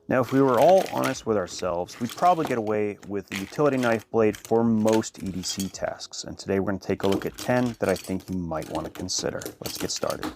Now, if we were all honest with ourselves, we'd probably get away with the utility knife blade for most EDC tasks. And today we're going to take a look at 10 that I think you might want to consider. Let's get started.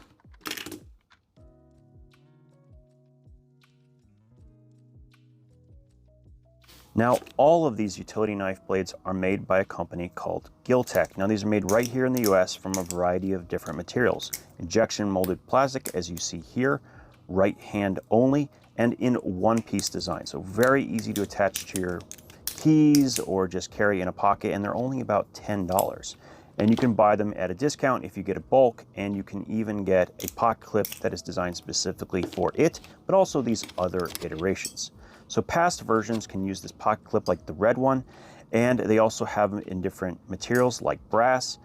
Now, all of these utility knife blades are made by a company called Gil-tek. Now, these are made right here in the US from a variety of different materials. Injection molded plastic, as you see here, right hand only, and in one-piece design. So very easy to attach to your keys or just carry in a pocket, and they're only about $10. And you can buy them at a discount if you get a bulk, and you can even get a pocket clip that is designed specifically for it, but also these other iterations. So past versions can use this pocket clip like the red one, and they also have them in different materials like brass,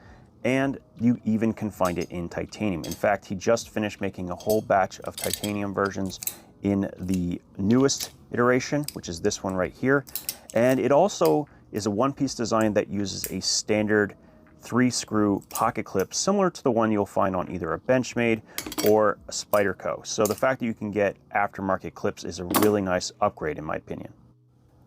and you even can find it in titanium. In fact, he just finished making a whole batch of titanium versions in the newest iteration, which is this one right here. And it also is a one-piece design that uses a standard 3-screw pocket clip, similar to the one you'll find on either a Benchmade or a Spyderco. So the fact that you can get aftermarket clips is a really nice upgrade in my opinion.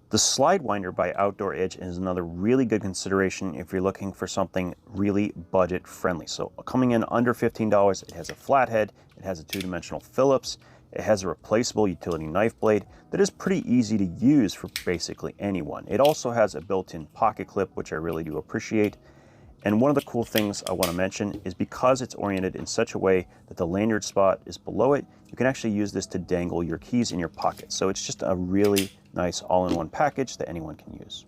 The Slidewinder by Outdoor Edge is another really good consideration if you're looking for something really budget friendly. So coming in under $15, it has a flathead, it has a 2-dimensional Phillips, it has a replaceable utility knife blade that is pretty easy to use for basically anyone. It also has a built-in pocket clip, which I really do appreciate. And one of the cool things I want to mention is because it's oriented in such a way that the lanyard spot is below it, you can actually use this to dangle your keys in your pocket. So it's just a really nice all-in-one package that anyone can use.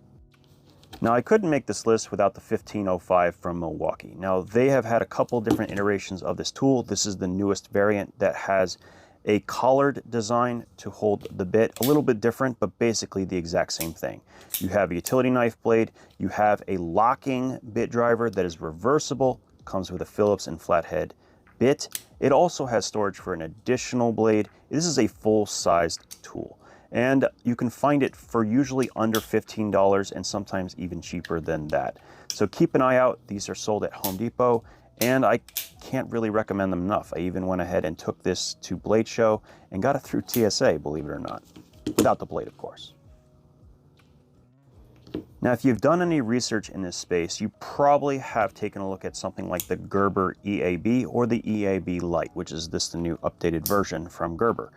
Now, I couldn't make this list without the 1505 from Milwaukee. Now, they have had a couple different iterations of this tool. This is the newest variant that has a collared design to hold the bit, a little bit different, but basically the exact same thing. You have a utility knife blade, you have a locking bit driver that is reversible, comes with a Phillips and flathead bit. It also has storage for an additional blade. This is a full-sized tool, and you can find it for usually under $15 and sometimes even cheaper than that. So keep an eye out. These are sold at Home Depot, and I can't really recommend them enough. I even went ahead and took this to Blade Show and got it through TSA, believe it or not. Without the blade, of course. Now, if you've done any research in this space, you probably have taken a look at something like the Gerber EAB or the EAB Lite, which is the new updated version from Gerber.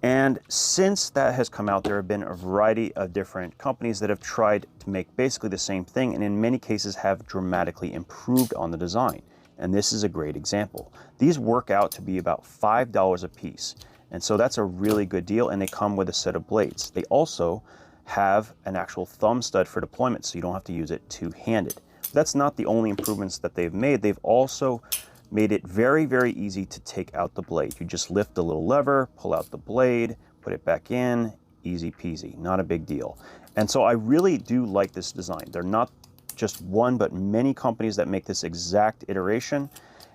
And since that has come out, there have been a variety of different companies that have tried to make basically the same thing, and in many cases have dramatically improved on the design. And this is a great example. These work out to be about $5 a piece. And so that's a really good deal, and they come with a set of blades. They also have an actual thumb stud for deployment, so you don't have to use it two-handed. That's not the only improvements that they've made. They've also made it very, very easy to take out the blade. You just lift the little lever, pull out the blade, put it back in, easy peasy, not a big deal. And so I really do like this design. They're not just one, but many companies that make this exact iteration.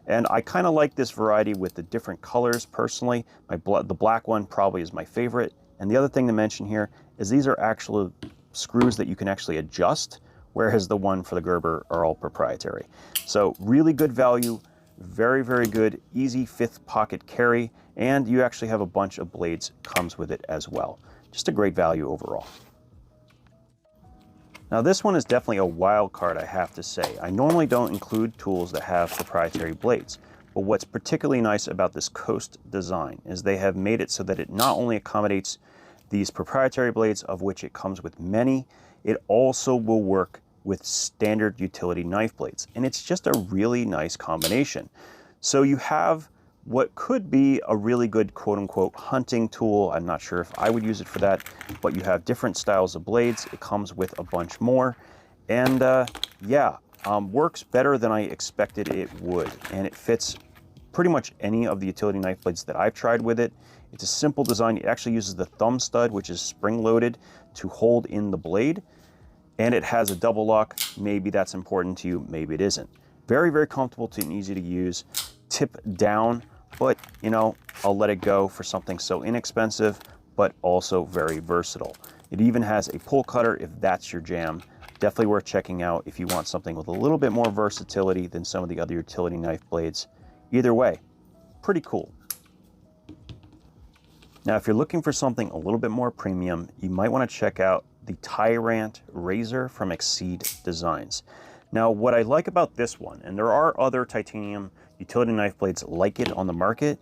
And I kind of like this variety with the different colors personally. The black one probably is my favorite. And the other thing to mention here is these are actual screws that you can actually adjust, whereas the one for the Gerber are all proprietary. So really good value, very, very good, easy 5th pocket carry, and you actually have a bunch of blades comes with it as well. Just a great value overall. Now, this one is definitely a wild card, I have to say. I normally don't include tools that have proprietary blades, but what's particularly nice about this Coast design is they have made it so that it not only accommodates these proprietary blades, of which it comes with many, it also will work with standard utility knife blades. And it's just a really nice combination. So you have what could be a really good quote-unquote hunting tool. I'm not sure if I would use it for that, but you have different styles of blades. It comes with a bunch more, and works better than I expected it would, and it fits pretty much any of the utility knife blades that I've tried with it. It's a simple design. It actually uses the thumb stud, which is spring-loaded, to hold in the blade, and it has a double lock. Maybe that's important to you, maybe it isn't. Very, very comfortable and easy to use. Tip down, but you know, I'll let it go for something so inexpensive, but also very versatile. It even has a pull cutter if that's your jam. Definitely worth checking out if you want something with a little bit more versatility than some of the other utility knife blades. Either way, pretty cool. Now, if you're looking for something a little bit more premium, you might want to check out the Tirant razor from Exceed Designs. Now, what I like about this one, and there are other titanium utility knife blades like it on the market,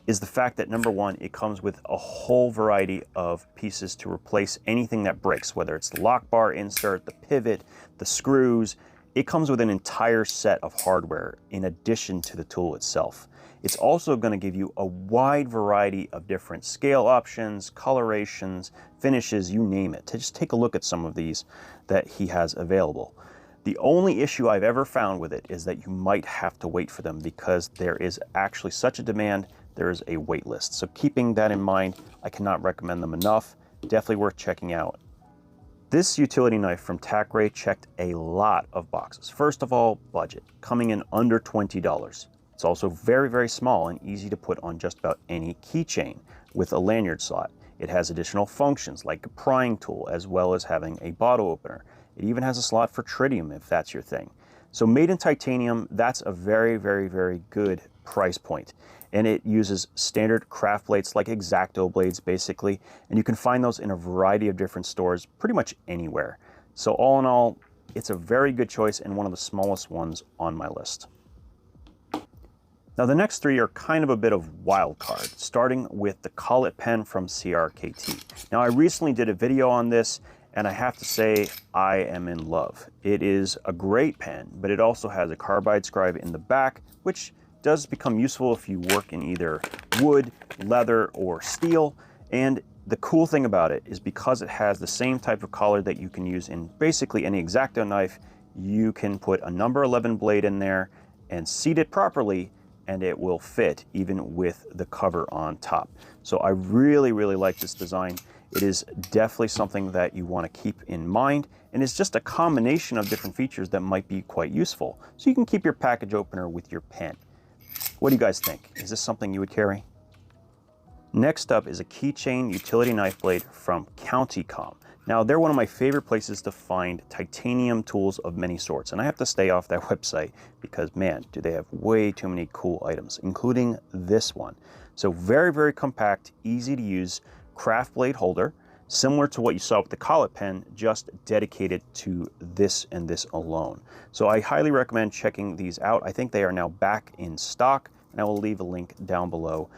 is the fact that number one, it comes with a whole variety of pieces to replace anything that breaks, whether it's the lock bar insert, the pivot, the screws. It comes with an entire set of hardware in addition to the tool itself. It's also going to give you a wide variety of different scale options, colorations, finishes, you name it. Just take a look at some of these that he has available. The only issue I've ever found with it is that you might have to wait for them because there is actually such a demand. There is a wait list. So keeping that in mind, I cannot recommend them enough. Definitely worth checking out. This utility knife from Tacray checked a lot of boxes. First of all, budget, coming in under $20. It's also very, very small and easy to put on just about any keychain with a lanyard slot. It has additional functions like a prying tool, as well as having a bottle opener. It even has a slot for tritium if that's your thing. So made in titanium, that's a very, very, very good price point. And it uses standard craft plates like X-Acto blades basically, and you can find those in a variety of different stores pretty much anywhere. So all in all, it's a very good choice and one of the smallest ones on my list. Now the next three are kind of a bit of wild card, starting with the Collet Pen from CRKT. Now I recently did a video on this and I have to say I am in love. It is a great pen, but it also has a carbide scribe in the back, which does become useful if you work in either wood, leather, or steel. And the cool thing about it is because it has the same type of collar that you can use in basically any X-Acto knife, you can put a number 11 blade in there and seat it properly and it will fit even with the cover on top. So I really, really like this design. It is definitely something that you want to keep in mind, and it's just a combination of different features that might be quite useful. So you can keep your package opener with your pen. What do you guys think? Is this something you would carry? Next up is a keychain utility knife blade from CountyComm. Now, they're one of my favorite places to find titanium tools of many sorts, and I have to stay off that website because, man, do they have way too many cool items, including this one. So very, very compact, easy to use craft blade holder, similar to what you saw with the Collet Pen, just dedicated to this and this alone. So I highly recommend checking these out. I think they are now back in stock, and I will leave a link down below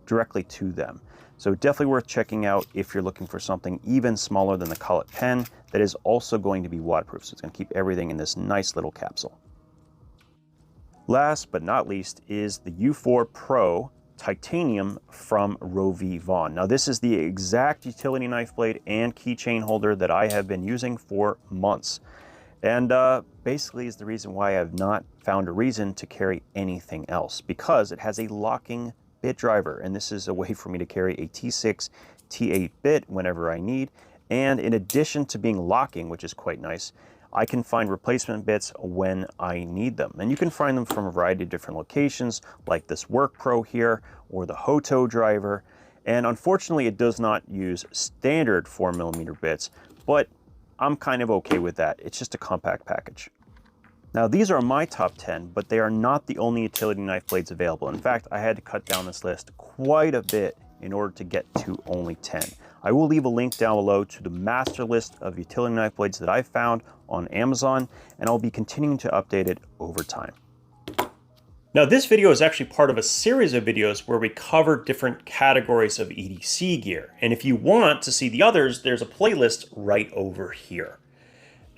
directly to them. So definitely worth checking out if you're looking for something even smaller than the Collet Pen that is also going to be waterproof. So it's going to keep everything in this nice little capsule. Last but not least is the U4 Pro titanium from RovyVon. Now this is the exact utility knife blade and keychain holder that I have been using for months. And basically is the reason why I have not found a reason to carry anything else, because it has a locking bit driver, and this is a way for me to carry a T6, T8 bit whenever I need. And in addition to being locking, which is quite nice, I can find replacement bits when I need them. And you can find them from a variety of different locations, like this Work Pro here, or the Hoto driver. And unfortunately, it does not use standard 4mm bits, but I'm kind of okay with that. It's just a compact package. Now these are my top 10, but they are not the only utility knife blades available. In fact, I had to cut down this list quite a bit in order to get to only 10. I will leave a link down below to the master list of utility knife blades that I found on Amazon, and I'll be continuing to update it over time. Now this video is actually part of a series of videos where we cover different categories of EDC gear. And if you want to see the others, there's a playlist right over here.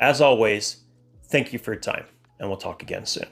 As always, thank you for your time, and we'll talk again soon.